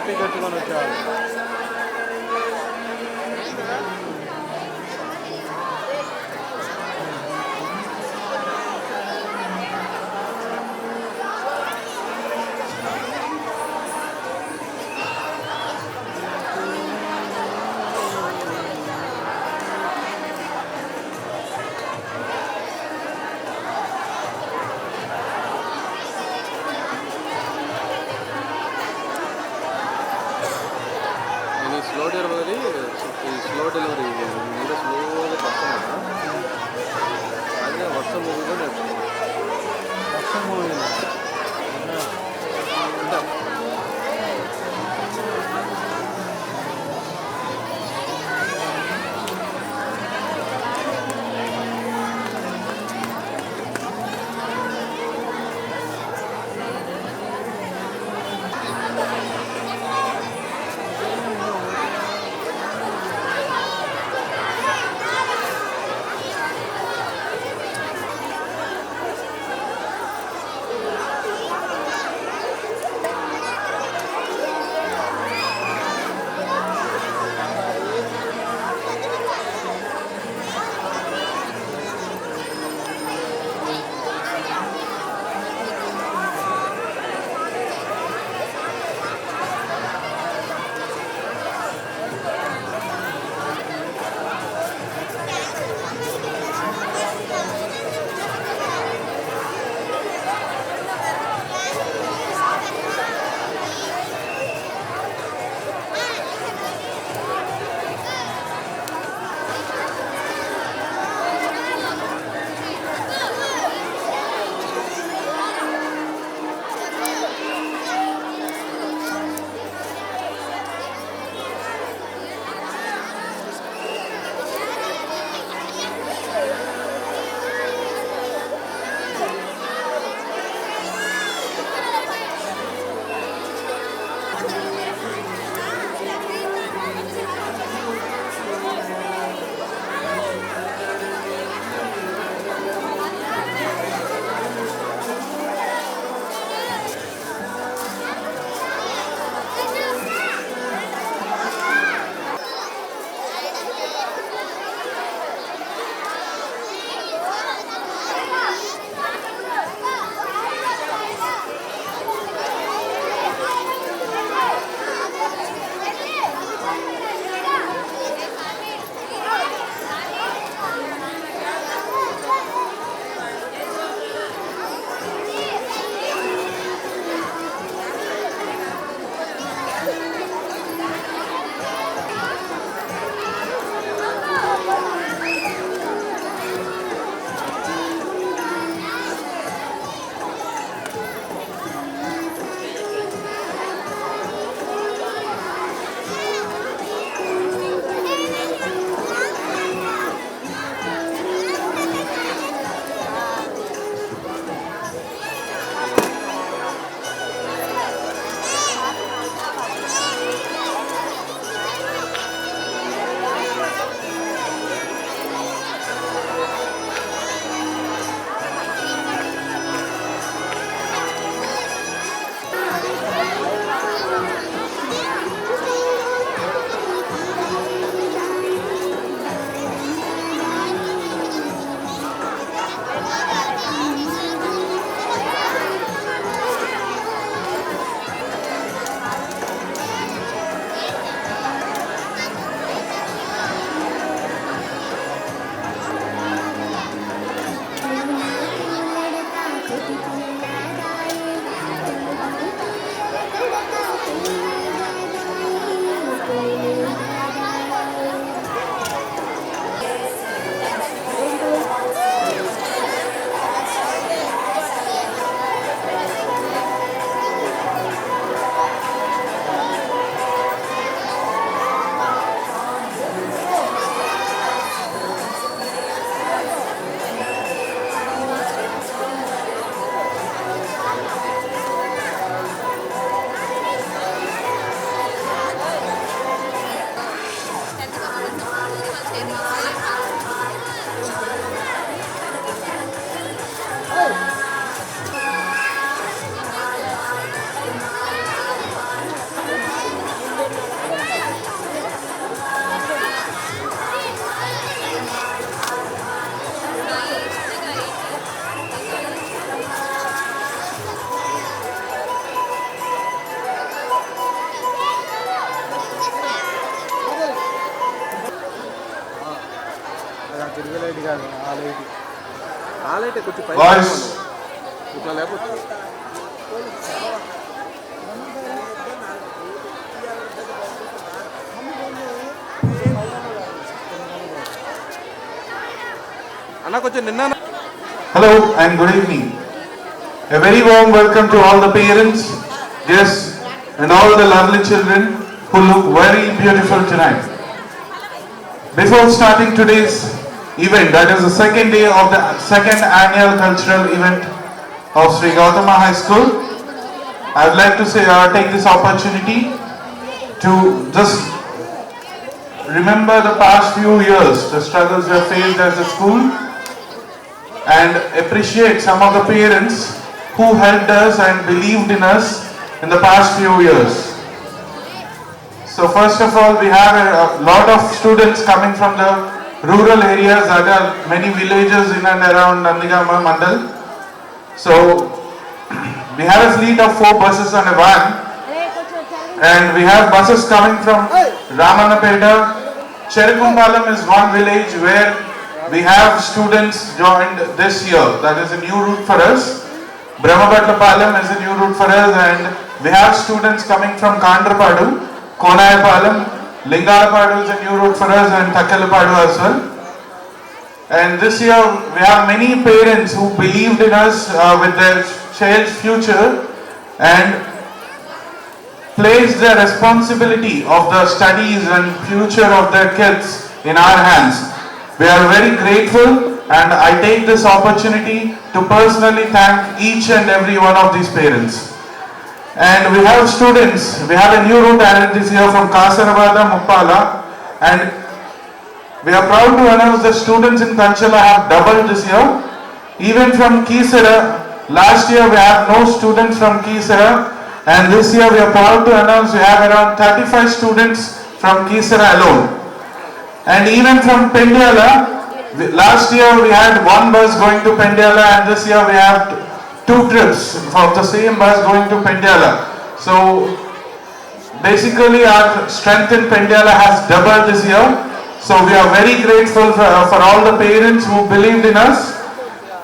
చెప్పి కట్టుకొని వచ్చేవాళ్ళు. స్లో డెలివరీ స్లో డెలివరీ మీద స్లోగా పడుతున్నా అదే వర్షం మూవీలో నేర్చుకున్నాను. వర్షం మూవీలో అంటే కాదు ఆ లైట్. ఆలైతే కొంచెం పైకి Boys. ఇట్లా లేకపోతే అన్న కొంచెం నిన్న Hello and good evening. A very warm welcome to all the parents, guests and all the lovely children who look very beautiful tonight. Before starting today's event, that is the second day of the second annual cultural event of Sri Gautama High School, I would like to say, take this opportunity to just remember the past few years, the struggles we have faced as a school, and appreciate some of the parents who helped us and believed in us in the past few years. So first of all, we have a lot of students coming from the rural areas. There are many villages in and around Nandigama Mandal. So we have a fleet of 4 buses and a van, and we have buses coming from Ramanapeta. Cherikumpalam is one village where we have students joined this year. That is a new route for us. Brahmabatlapalam is a new route for us, and we have students coming from Kandrapadu, Konayapalam, Lingalapadu is a new route for us, and Takkalapadu as well. And this year we have many parents who believed in us with their child's future and placed the responsibility of the studies and future of their kids in our hands. We are very grateful, and I take this opportunity to personally thank each and every one of these parents. And we have students, we have a new route added this year from Kasaragod, Muppala, and we are proud to announce that students in Kanchala have doubled this year. Even from Keesara, last year we had no students from Keesara, and this year we are proud to announce we have around 35 students from Keesara alone. And even from Pendyala, last year we had 1 bus going to Pendyala, and this year we have 2 trips from the same bus going to Pendyala. So basically our strength in Pendyala has doubled this year. So we are very grateful for all the parents who believed in us.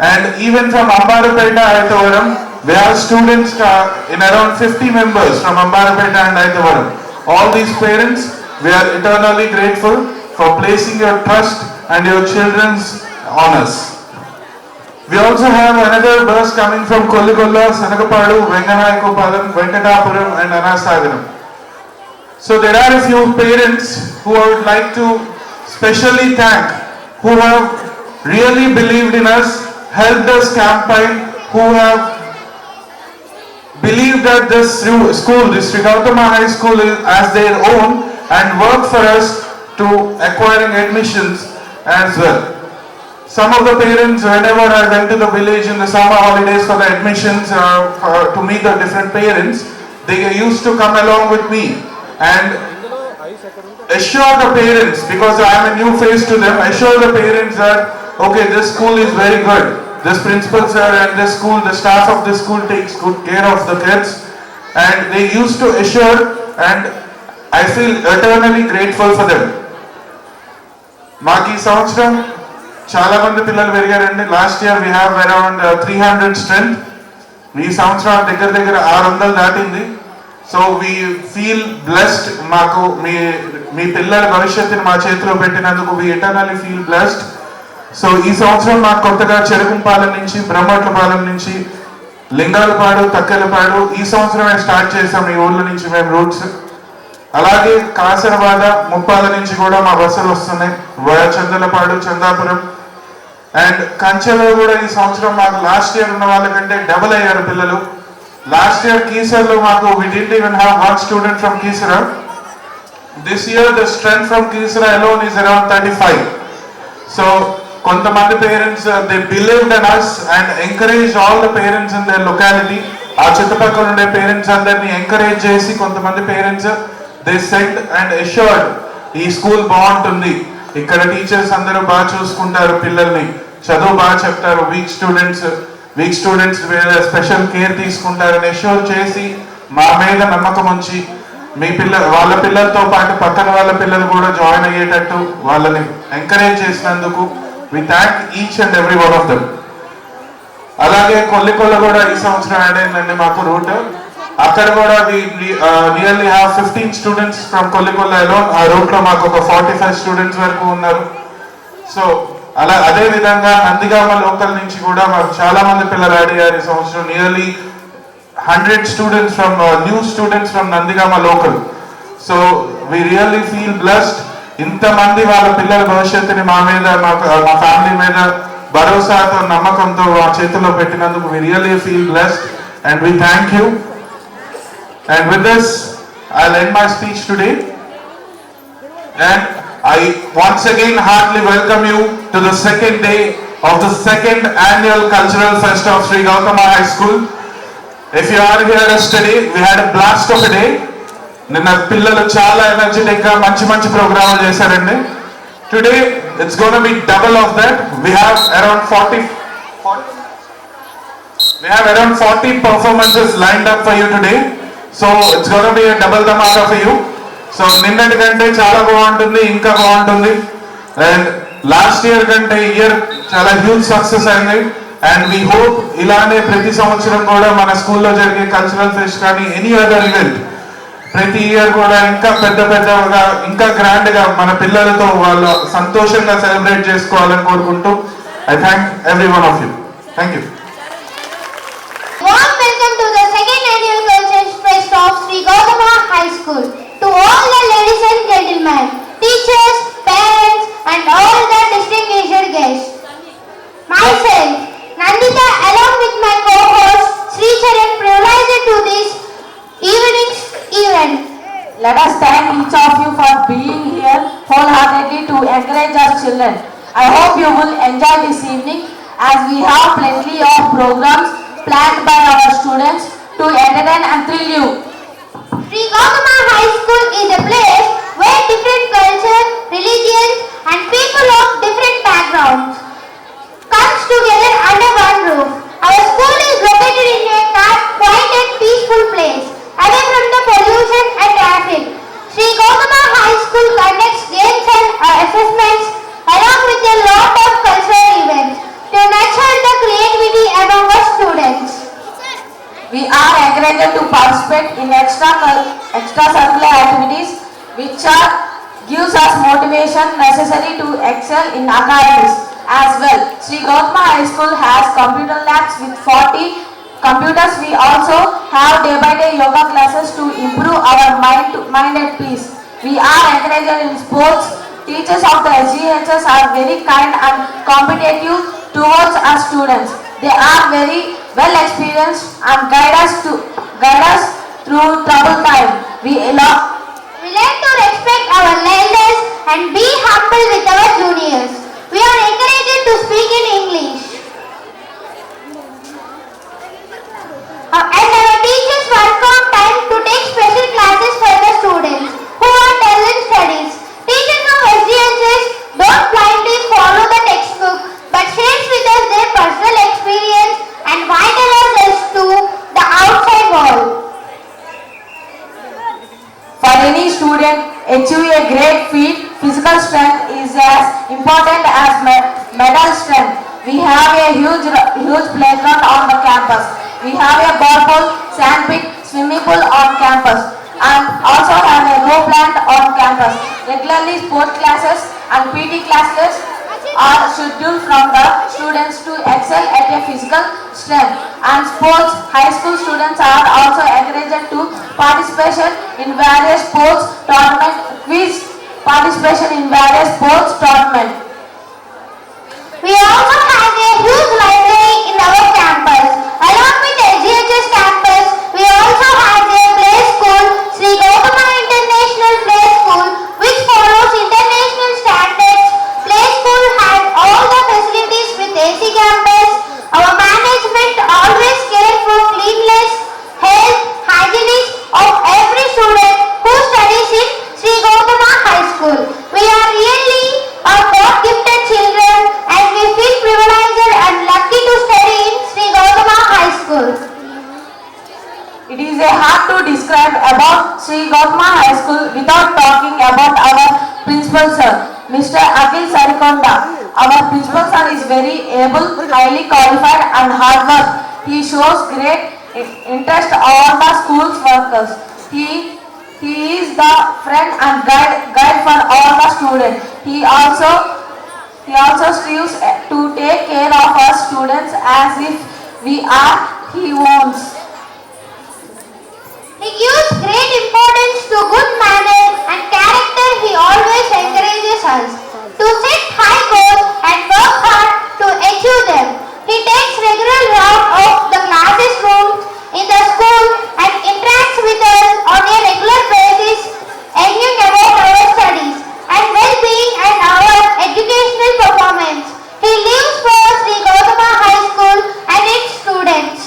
And even from Ambarapeta, Aitavaram, we have students in around 50 members from Ambarapeta and Aitavaram. All these parents, we are eternally grateful for placing your trust and your children's on us. We also have another bus coming from Kolligolla, Sanagapadu, Venganayakapalam, Venkatapuram and Anasagaram. So there are a few parents who I would like to specially thank, who have really believed in us, helped us campaign, who have believed that this school, this Sri Gautama High School is as their own, and worked for us to acquiring admissions as well. Some of the parents, whenever I went to the village in the summer holidays for the admissions to meet the different parents, they used to come along with me and assure the parents, because I am a new face to them, assure the parents that okay, this school is very good, this principal sir and this school, the staff of this school takes good care of the kids, and they used to assure, and I feel eternally grateful for them. మాకు ఈ సంవత్సరం చాలా మంది పిల్లలు పెరిగారండి. Last year we have around 300 strength. ఈ సంవత్సరం దగ్గర దగ్గర 600 దాటింది. So we feel blessed. మాకు మీ పిల్లల భవిష్యత్తుని మా చేతిలో పెట్టినందుకు we eternally feel blessed. So ఈ సంవత్సరం మాకు కొత్తగా చెరుకుంపాలెం నుంచి, బ్రహ్మట్లపాలెం నుంచి, లింగాలపాడు, తక్కెలపాడు ఈ సంవత్సరమే స్టార్ట్ చేసాం ఈ ఊళ్ళ నుంచి మేము రూట్స్. అలాగే కాసరవాడ, ముప్పాల నుంచి కూడా మా బస్సులు వస్తున్నాయి, చందలపాడు, చందాపురం. అండ్ కంచెలో కూడా ఈ సంవత్సరం మాకు లాస్ట్ ఇయర్ ఉన్న వాళ్ళకంటే డబుల్ అయ్యారు పిల్లలు. లాస్ట్ ఇయర్ కీసర్లో మాకు we didn't even have 1 student from Keesara. This year the strength from Keesara alone is around 35. So కొంతమంది parents they believed in us and encouraged all the parents in their locality. ఆ చుట్టుపక్కల ఉండే parents అందరినీ encourage చేసి కొంతమంది parents they said and assured ఈ school బాగుంటుంది, ఇక్కడ టీచర్స్ అందరూ బాగా చూసుకుంటారు, పిల్లల్ని చదువు బాగా చెప్తారు, వీక్ స్టూడెంట్స్ స్పెషల్ కేర్ తీసుకుంటారని అష్యూర్ చేసి మా మీద నమ్మకం ఉంచి వాళ్ళ పిల్లలతో పాటు పక్కన వాళ్ళ పిల్లలు కూడా జాయిన్ అయ్యేటట్టు వాళ్ళని ఎంకరేజ్ చేసినందుకు We thank each and every one of them. అలాగే కొల్లికొల్ల కూడా ఈ సంవత్సరం యాడ్ అయిందండి మాకు రూట్. అక్కడ కూడా నియర్లీ హ్యావ్ 15 స్టూడెంట్స్ ఫ్రమ్ కొల్లికొల్ల అలోన్. ఆ రూట్ లో మాకు ఒక 45 స్టూడెంట్స్ వరకు ఉన్నారు. సో అదే విధంగా నందిగామ లోకల్ నుంచి కూడా మాకు చాలా మంది పిల్లలు యాడ్ అయ్యారు ఈ సంవత్సరం. Nearly 100 students from new students from Nandigama local. So we really feel blessed. ఇంతమంది వాళ్ళ పిల్లల భవిష్యత్తుని మా మీద మా ఫ్యామిలీ మీద భరోసాతో నమ్మకంతో మా చేతుల్లో పెట్టినందుకు we really feel blessed and we thank you. And with this, I'll end my speech today. And I once again heartily welcome you to the second day of the second annual Cultural Fest of Sri Gautama High School. If you are here yesterday, we had a blast of a day. Ninna pillalu chaala energetic ga manchi programu chesarandi. Today, it's going to be double of that. We have around 40 performances lined up for you today. So it's going to be a double dhamaka for you. So నిన్నటి కంటే చాలా బాగుంటుంది, ఇంకా బాగుంటుంది. And last year కంటే ఈ year చాలా huge success అయింది. అండ్ వీ హోప్ ఇలానే ప్రతి సంవత్సరం కూడా మన స్కూల్లో జరిగే కల్చరల్ ఫెస్ట్ కానీ ఎనీ అదర్ ఈవెంట్ ప్రతి ఇయర్ కూడా ఇంకా పెద్దగా ఇంకా గ్రాండ్ గా మన పిల్లలతో వాళ్ళు సంతోషంగా సెలబ్రేట్ చేసుకోవాలని కోరుకుంటూ I thank every one of you. Thank you. Warm welcome to the second annual Cultural Fest of Sri Gautama High School. To all the ladies and gentlemen, teachers, parents and all the distinguished guests. Myself, Nandita, along with my co-host Sri Charan, privileged to this evening's event. Let us thank each of you for being here wholeheartedly to encourage our children. I hope you will enjoy this evening as we have plenty of programs planned by our students to entertain and thrill you. Sri Gautama High School is a place where different cultures, religions and people of different backgrounds comes together under one roof. Our school is located in a quiet and peaceful place, away from the pollution and traffic. Sri Gautama High School conducts games and assessments along with a lot of cultural events to nurture the creativity among our students. We are encouraged to participate in extracurricular activities which gives us motivation necessary to excel in academics as well. Sri Gautama High School has computer labs with 40 computers. We also have day-by-day yoga classes to improve our mind at peace. We are encouraged in sports. Teachers of the SGHS are very kind and competitive towards our students. They are very well experienced and guide us through troubled time. We learn to respect our elders and be humble with our juniors. We are encouraged to speak in English. And our teachers work on time to take special classes for the students who are dull in studies. Teachers of SGHS don't blindly follow the textbook but share with us their personal experience and vitalize us to the outside world. For any student achieve a great feat, physical strength is as important as mental strength. We have a huge playground on the campus. We have a ball, sand pit, swimming pool on campus and also have a grow plant on campus. Regularly sport classes and PT classes are scheduled from the students to excel at a physical strength. And sports, high school students are also encouraged to participation in various sports tournament, quiz participation in various sports tournament. We also have a huge library in our campus. Along with the SGHS campus, we also have a play school, Sri Gautama International Play School, which follows international standards. Play school has all the facilities with AC campus. Our management always care for cleanliness, health, hygiene of every student who studies in Sri Gautama High School. We are really our God-gifted children and we feel privileged and lucky to study in Sri Gautama High School. It is hard to describe about Sri Gautama High School without talking about our principal sir, Mr. Akhil Sarikonda. Our principal son is very able, highly qualified and hard work. He shows great interest all the school's workers. He is the friend and guide for all the students. He also strives to take care of our students as if we are he owns. He gives great importance to good manners and character. He always encourages us to set high goals and work hard to achieve them. He takes regular round of the classes rooms in the school and interacts with us on a regular basis, engaging about our studies and well-being and our educational performance. He lives for Sri Gautama High School and its students.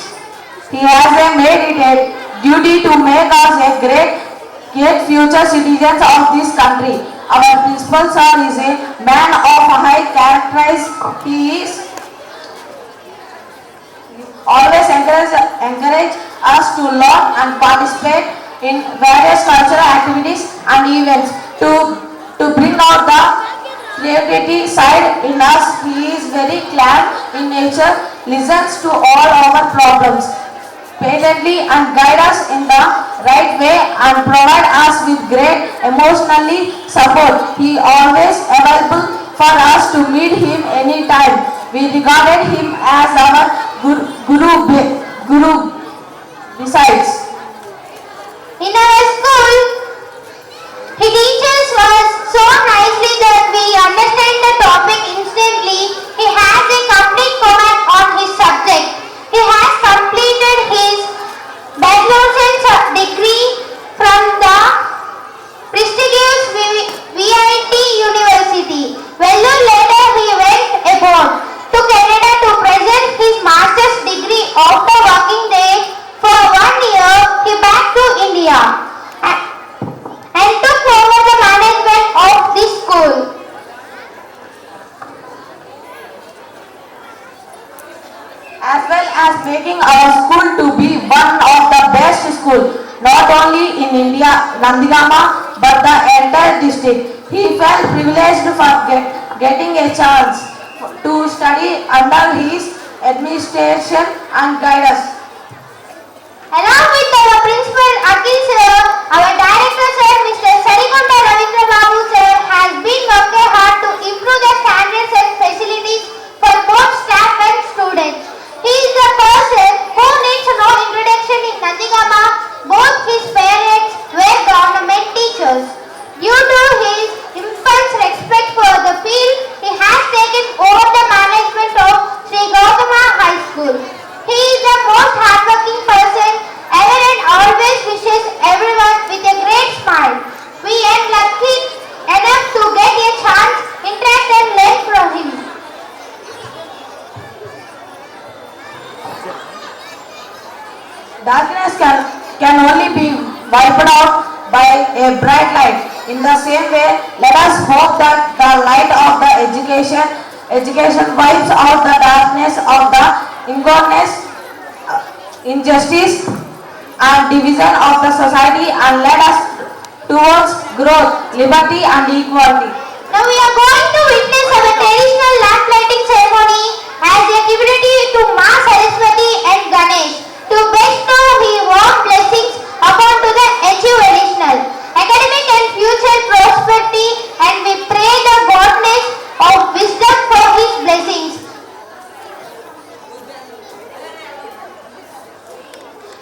He has made it a duty to make us a great future citizens of this country. Our principal sir is a man of high character. He is always encourage us to learn and participate in various cultural activities and events to bring out the creativity side in us. He is very calm in nature, listens to all our problems patiently and guide us in the right way and provide us with great emotionally support. He always available for us to meet him anytime. We regarded him as our guru besides. In our school, he teaches us so nicely that we understand the topic instantly. He has a complete command on his subject. He has completed his bachelor's degree from the prestigious VIT University. Vellore later he went abroad to Canada to present his master's degree. After working there for 1 year, he back to India and took over the management of this school. As well as making our school to be one of the best schools, not only in India, Nandigama, but the entire district. He felt privileged for getting a chance to study under his administration and guide us. Along with our principal Akhil sir, our director sir, Mr. Sarikonda Ravindra Babu sir has been working hard to improve the standards and facilities for both staff and students. He is the person who needs no introduction in Nandigama. Both his parents were government teachers. Due to his immense respect for the field, he has taken over the management of Sri Gautama High School. He is the most hardworking person ever and always wishes everyone with a great smile. We are lucky enough to get a chance, interact and learn from him. Darkness can only be wiped out by a bright light. In the same way, let us hope that the light of the education wipes out the darkness of the injustice and division of the society and lead us towards growth, liberty and equality. Now we are going to witness our traditional lamp lighting ceremony as a tribute to Ma Saraswati and Ganesh to bestow his warm blessings upon to the achieve additional academic and future prosperity, and we pray the godness of wisdom for his blessings.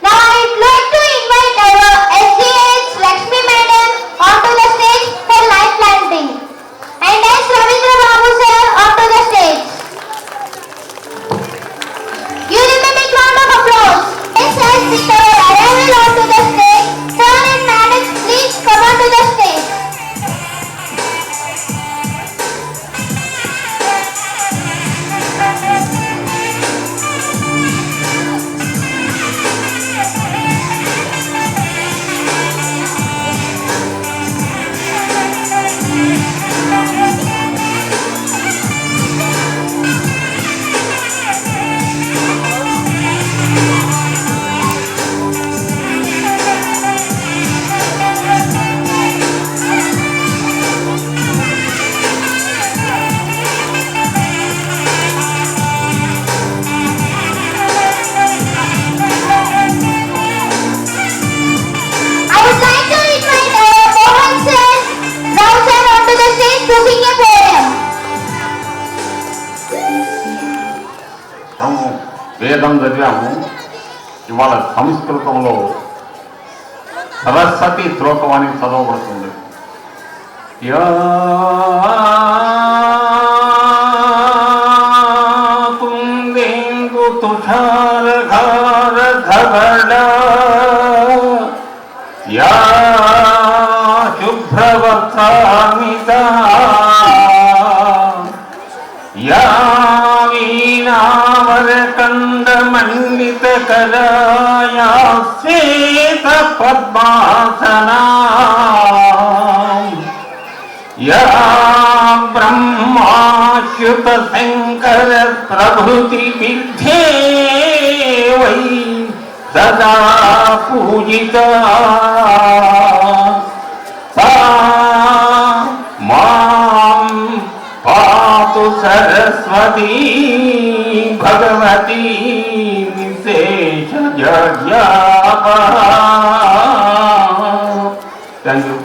Now I would like to invite our SGH Lakshmi Madam onto the stage for light planting and as Ravindra Babu sir onto the stage. Give them a big round of applause. Yes, as with our arrival onto the stage, sir and madam వేదం చదివాము. ఇవాళ సంస్కృతంలో సరస్వతి శ్లోకం అని చదవబడుతుంది. Yeah కుందేందు తుషారధార ధవళ యా శుభ్రవస్త్రాన్వితా యా వీణావరకండమండితకరా యా శ్వేత పద్మాసనా యా బ్రహ్మాచ్యుత శంకర ప్రభృతి విద్యే వై సదా పూజితా సా మాం పాతు సరస్వతీ భగవతీ విశేష జగ్యాప. Thank you.